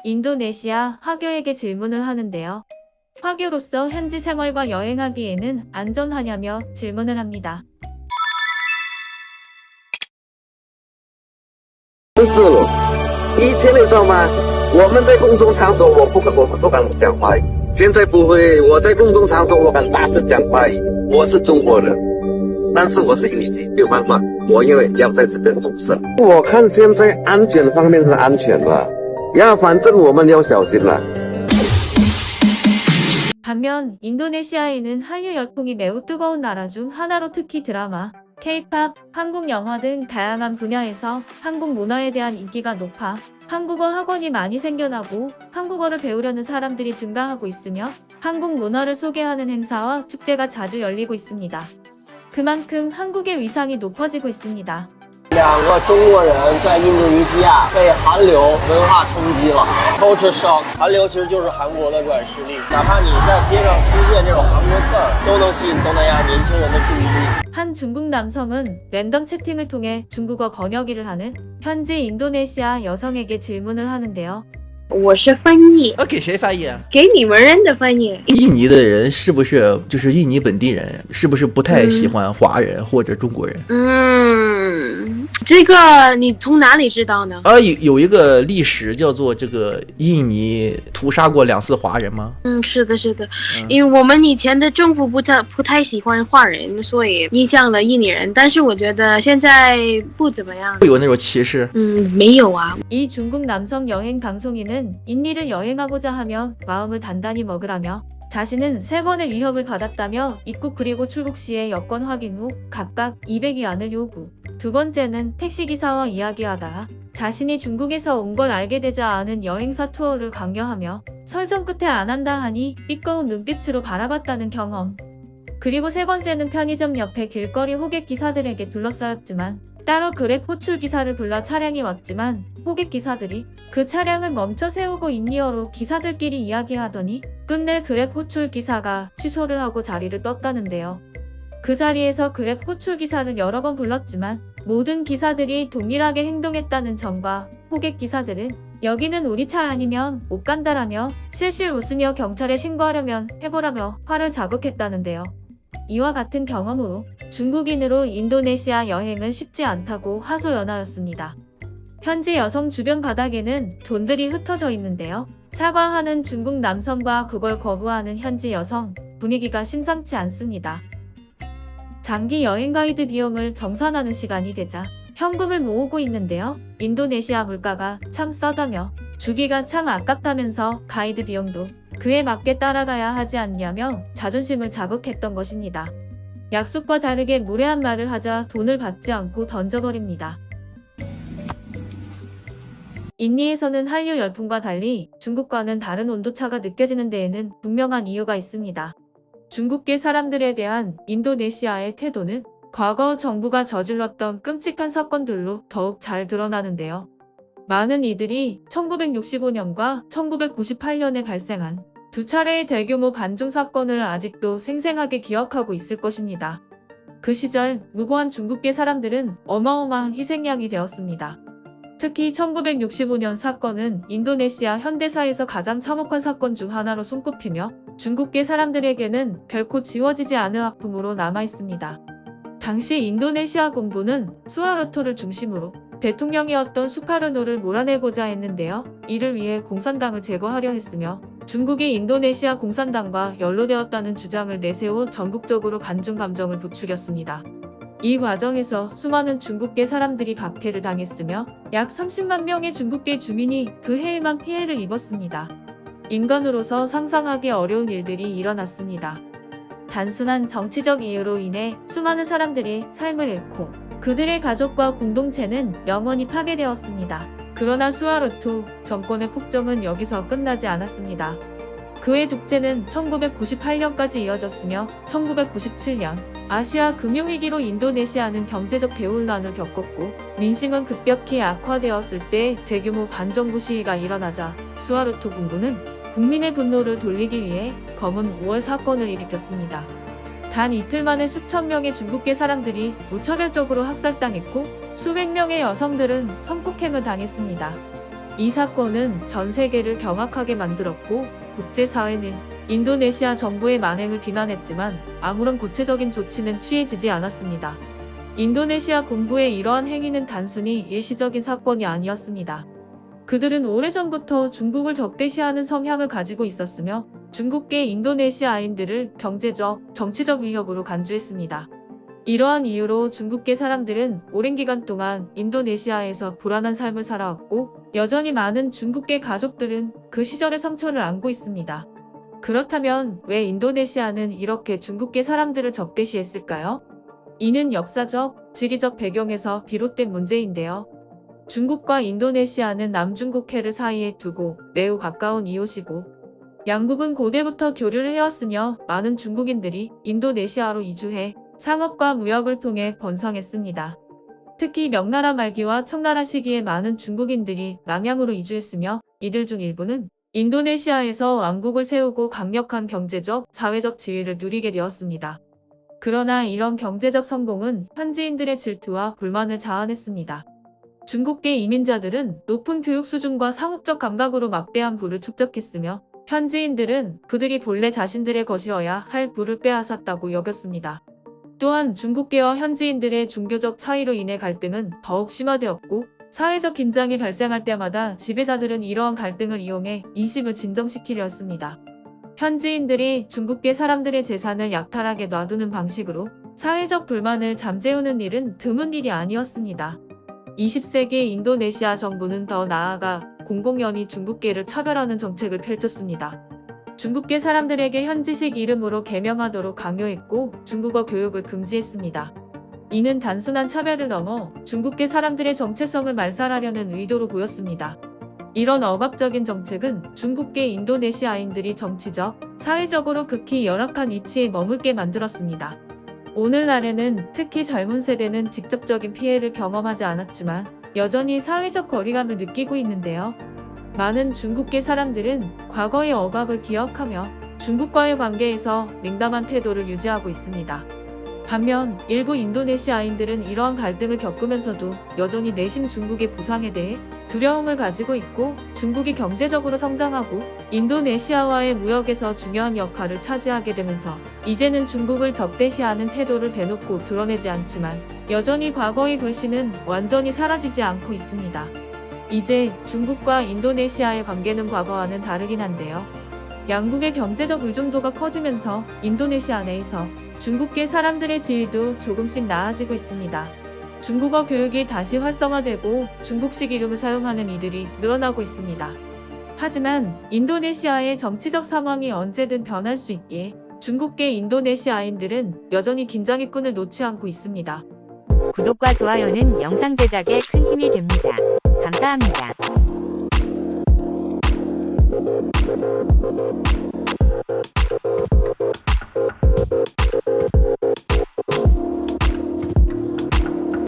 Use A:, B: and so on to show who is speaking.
A: 인도네시아 화교에게 질문을 하는데요. 화교로서 현지 생활과 여행하기에는 안전하냐며 질문을 합니다.
B: 是了，以前你知道吗？我们在公众场所，我不敢讲华语。现在不会，我在公众场所我敢大声讲华语。我是中国人，但是我是印尼籍，没有办法，我因为要在这边谋生。我看现在安全方面是安全了，反正我们要小心了。
A: 반면 인도네시아에는 한류 열풍이 매우 뜨거운 나라 중 하나로 특히 드라마, K-팝, 한국 영화 등 다양한 분야에서 한국 문화에 대한 인기가 높아 한국어 학원이 많이 생겨나고 한국어를 배우려는 사람들이 증가하고 있으며 한국 문화를 소개하는 행사와 축제가 자주 열리고 있습니다. 그만큼 한국의 위상이 높아지고 있습니다.
C: 2个中国人在印度尼西亚被韩流文化冲击了 ，culture shock。韩流其实就是韩国的软实力，哪怕你在街上出现这种韩国字儿，都能吸引东南亚年轻人的注意力。
A: 한 중국 남성은 랜덤 채팅을 통해 중국어 번역기를 하는 현지 인도네시아 여성에게 질문을 하는데요.
D: 我是翻译，
E: 给谁翻译啊？
D: 给你们人的翻译。
E: 印尼的人是不是就是印尼本地人？是不是不太喜欢华人或者中国人？
D: 这个你从哪里知道呢？
E: 有一个历史叫做这个印尼屠杀过2次华人吗？
D: 是的，是的，因为我们以前的政府不太喜欢华人，所以影响了印尼人。但是我觉得现在不怎么样。
E: 会有那种歧视？
D: 没有啊。
A: 이 중국 남성 여행 방송인은 인니를 여행하고자 하며 마음을 단단히 먹으라며 자신은 3번의 위협을 받았다며 입국 그리고 출국 시에 여권 확인 후 각각 200위안을 요구. 두 번째는 택시기사와 이야기하다가 자신이 중국에서 온 걸 알게 되자 아는 여행사 투어를 강요하며 설정 끝에 안 한다 하니 삐꺼운 눈빛으로 바라봤다는 경험. 그리고 세 번째는 편의점 옆에 길거리 호객기사들에게 둘러싸였지만 따로 그랩 호출기사를 불러 차량이 왔지만 호객기사들이 그 차량을 멈춰 세우고 인니어로 기사들끼리 이야기하더니 끝내 그랩 호출기사가 취소를 하고 자리를 떴다는데요. 그 자리에서 그랩 호출기사를 여러 번 불렀지만 모든 기사들이 동일하게 행동했다는 점과 호객기사들은 여기는 우리 차 아니면 못 간다라며 실실 웃으며 경찰에 신고하려면 해보라며 화를 자극했다는데요. 이와 같은 경험으로 중국인으로 인도네시아 여행은 쉽지 않다고 하소연하였습니다. 현지 여성 주변 바닥에는 돈들이 흩어져 있는데요. 사과하는 중국 남성과 그걸 거부하는 현지 여성, 분위기가 심상치 않습니다. 장기 여행 가이드 비용을 정산하는 시간이 되자 현금을 모으고 있는데요. 인도네시아 물가가 참 싸다며 주기가 참 아깝다면서 가이드 비용도 그에 맞게 따라가야 하지 않냐며 자존심을 자극했던 것입니다. 약속과 다르게 무례한 말을 하자 돈을 받지 않고 던져버립니다. 인니에서는 한류 열풍과 달리 중국과는 다른 온도차가 느껴지는 데에는 분명한 이유가 있습니다. 중국계 사람들에 대한 인도네시아의 태도는 과거 정부가 저질렀던 끔찍한 사건들로 더욱 잘 드러나는데요. 많은 이들이 1965년과 1998년에 발생한 두 차례의 대규모 반중 사건을 아직도 생생하게 기억하고 있을 것입니다. 그 시절 무고한 중국계 사람들은 어마어마한 희생양이 되었습니다. 특히 1965년 사건은 인도네시아 현대사에서 가장 참혹한 사건 중 하나로 손꼽히며 중국계 사람들에게는 결코 지워지지 않을 아픔으로 남아있습니다. 당시 인도네시아 군부는 수하르토를 중심으로 대통령이었던 수카르노를 몰아내고자 했는데요. 이를 위해 공산당을 제거하려 했으며 중국이 인도네시아 공산당과 연루되었다는 주장을 내세워 전국적으로 반중 감정을 부추겼습니다. 이 과정에서 수많은 중국계 사람들이 박해를 당했으며 약 30만 명의 중국계 주민이 그 해에만 피해를 입었습니다. 인간으로서 상상하기 어려운 일들이 일어났습니다. 단순한 정치적 이유로 인해 수많은 사람들이 삶을 잃고 그들의 가족과 공동체는 영원히 파괴되었습니다. 그러나 수하르토 정권의 폭정은 여기서 끝나지 않았습니다. 그의 독재는 1998년까지 이어졌으며 1997년 아시아 금융위기로 인도네시아는 경제적 대혼란을 겪었고 민심은 급격히 악화되었을 때 대규모 반정부 시위가 일어나자 수하르토 군부는 국민의 분노를 돌리기 위해 검은 5월 사건을 일으켰습니다. 단 이틀 만에 수천 명의 중국계 사람들이 무차별적으로 학살당했고 수백 명의 여성들은 성폭행을 당했습니다. 이 사건은 전 세계를 경악하게 만들었고 국제사회는 인도네시아 정부의 만행을 비난했지만 아무런 구체적인 조치는 취해지지 않았습니다. 인도네시아 군부의 이러한 행위는 단순히 일시적인 사건이 아니었습니다. 그들은 오래전부터 중국을 적대시하는 성향을 가지고 있었으며 중국계 인도네시아인들을 경제적, 정치적 위협으로 간주했습니다. 이러한 이유로 중국계 사람들은 오랜 기간 동안 인도네시아에서 불안한 삶을 살아왔고 여전히 많은 중국계 가족들은 그 시절의 상처를 안고 있습니다. 그렇다면 왜 인도네시아는 이렇게 중국계 사람들을 적대시했을까요? 이는 역사적, 지리적 배경에서 비롯된 문제인데요. 중국과 인도네시아는 남중국해를 사이에 두고 매우 가까운 이웃이고 양국은 고대부터 교류를 해왔으며 많은 중국인들이 인도네시아로 이주해 상업과 무역을 통해 번성했습니다. 특히 명나라 말기와 청나라 시기에 많은 중국인들이 남양으로 이주했으며 이들 중 일부는 인도네시아에서 왕국을 세우고 강력한 경제적, 사회적 지위를 누리게 되었습니다. 그러나 이런 경제적 성공은 현지인들의 질투와 불만을 자아냈습니다. 중국계 이민자들은 높은 교육 수준과 상업적 감각으로 막대한 부를 축적했으며 현지인들은 그들이 본래 자신들의 것이어야 할 부를 빼앗았다고 여겼습니다. 또한 중국계와 현지인들의 종교적 차이로 인해 갈등은 더욱 심화되었고 사회적 긴장이 발생할 때마다 지배자들은 이러한 갈등을 이용해 이식을 진정시키려 했습니다. 현지인들이 중국계 사람들의 재산을 약탈하게 놔두는 방식으로 사회적 불만을 잠재우는 일은 드문 일이 아니었습니다. 20세기 인도네시아 정부는 더 나아가 공공연히 중국계를 차별하는 정책을 펼쳤습니다. 중국계 사람들에게 현지식 이름으로 개명하도록 강요했고 중국어 교육을 금지했습니다. 이는 단순한 차별을 넘어 중국계 사람들의 정체성을 말살하려는 의도로 보였습니다. 이런 억압적인 정책은 중국계 인도네시아인들이 정치적, 사회적으로 극히 열악한 위치에 머물게 만들었습니다. 오늘날에는 특히 젊은 세대는 직접적인 피해를 경험하지 않았지만 여전히 사회적 거리감을 느끼고 있는데요. 많은 중국계 사람들은 과거의 억압을 기억하며 중국과의 관계에서 냉담한 태도를 유지하고 있습니다. 반면 일부 인도네시아인들은 이러한 갈등을 겪으면서도 여전히 내심 중국의 부상에 대해 두려움을 가지고 있고 중국이 경제적으로 성장하고 인도네시아와의 무역에서 중요한 역할을 차지하게 되면서 이제는 중국을 적대시하는 태도를 대놓고 드러내지 않지만 여전히 과거의 불신은 완전히 사라지지 않고 있습니다. 이제 중국과 인도네시아의 관계는 과거와는 다르긴 한데요. 양국의 경제적 의존도가 커지면서 인도네시아 내에서 중국계 사람들의 지위도 조금씩 나아지고 있습니다. 중국어 교육이 다시 활성화되고 중국식 이름을 사용하는 이들이 늘어나고 있습니다. 하지만 인도네시아의 정치적 상황이 언제든 변할 수 있기에 중국계 인도네시아인들은 여전히 긴장의 끈을 놓지 않고 있습니다.
F: 구독과 좋아요는 영상 제작에 큰 힘이 됩니다. 감사합니다.